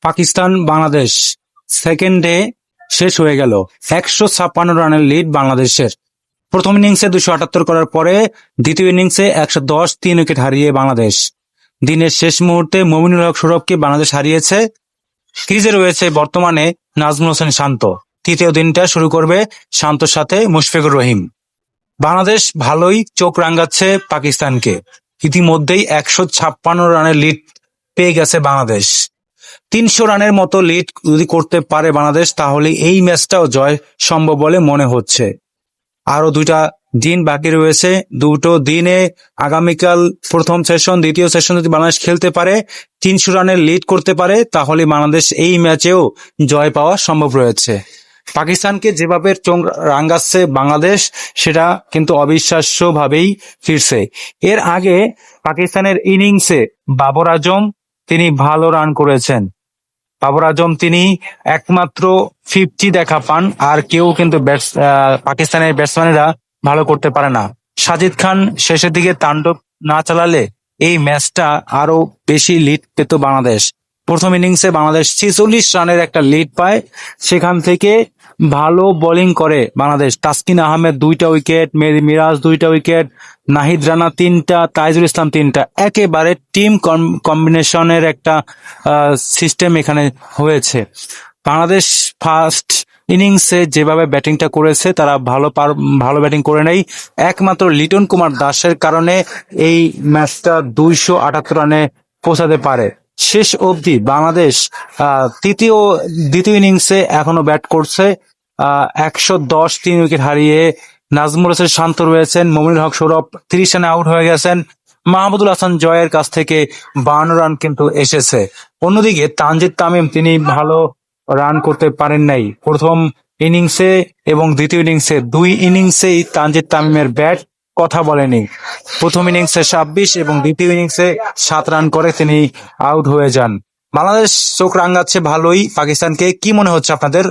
Pakistan Bangladesh second day শেষ হয়ে গেল। 156 রানের লিড বাংলাদেশের। প্রথম ইনিংসে 278 করার পরে দ্বিতীয় ইনিংসে 110 3 উইকেট হারিয়ে বাংলাদেশ। দিনের শেষ মুহূর্তে মমিনুল হক সৌরভকে বাংলাদেশ হারিয়েছে। ক্রিজে রয়েছে বর্তমানে নাজমুল হোসেন শান্ত। তৃতীয় দিনটা শুরু করবে শান্তর সাথে মুশফিকুর রহিম। বাংলাদেশ ভালোই চোখ রাঙাচ্ছে পাকিস্তানকে। ইতিমধ্যেই 156 রানের লিড পেয়ে গেছে বাংলাদেশ। 300 রানের মতো লিড যদি করতে পারে বাংলাদেশ, তাহলে এই ম্যাচটাও জয় সম্ভব বলে মনে হচ্ছে। আরো 2টা দিন বাকি রয়েছে। দুটো দিনে আগামীকাল প্রথম সেশন, দ্বিতীয় সেশন যদি বাংলাদেশ খেলতে পারে, 300 রানের লিড করতে পারে, তাহলে বাংলাদেশ এই ম্যাচেও জয় পাওয়া সম্ভব রয়েছে। পাকিস্তানকে যেভাবে চোখ রাঙাচ্ছে বাংলাদেশ, সেটা কিন্তু অবিশ্বাস্য ভাবেই ফিরছে। এর আগে পাকিস্তানের ইনিংসে বাবর আজম তিনি ভালো রান করেছেন। বাবর আজম তিনি একমাত্র 50 দেখা পান, আর কেউ কিন্তু পাকিস্তানের ব্যাটসম্যানেরা ভালো করতে পারে না। সাজিদ খান শেষের দিকে তাণ্ডব না চালালে এই ম্যাচটা আরো বেশি লিড পেত বাংলাদেশ। প্রথম ইনিংসে বাংলাদেশ 46 রানের একটা লিড পায়। সেখান থেকে ভালো বোলিং করে বাংলাদেশ। তাসকিন আহমেদ 2টা উইকেট, মেহেদী মিরাজ 2টা উইকেট, নাহিদ রানা 3টা, তাইজুল ইসলাম 3টা। একেবারে টিম কম্বিনেশনের একটা সিস্টেম এখানে হয়েছে। বাংলাদেশ ফার্স্ট ইনিংসে যেভাবে ব্যাটিংটা করেছে, তারা ভালো ব্যাটিং করে নেই। একমাত্র লিটন কুমার দাসের কারণে এই ম্যাচটা 278 রানে পৌঁছাতে পারে। শেষ অবধি বাংলাদেশ দ্বিতীয় ইনিংসে এখনো ব্যাট করছে। 110 3 উইকেট হারিয়ে নাজমুল হোসেন শান্ত রয়েছেন। মমিনুল হক সৌরভ 30 রানে আউট হয়ে গেছেন। মাহমুদুল হাসান জয়ের কাছ থেকে 52 রান কিন্তু এসেছে। অন্যদিকে তানজিদ তামিম তিনি ভালো রান করতে পারেন নাই প্রথম ইনিংসে এবং দ্বিতীয় ইনিংসে। 2 ইনিংসেই তানজিদ তামিমের ব্যাট কথা বলেনি। প্রথম ইনিংসে 26 এবং দ্বিতীয় ইনিংসে 7 রান করে তিনি আউট হয়ে যান। বাংলাদেশ চোখ রাঙাচ্ছে ভালোই পাকিস্তানকে। কি মনে হচ্ছে আপনাদের?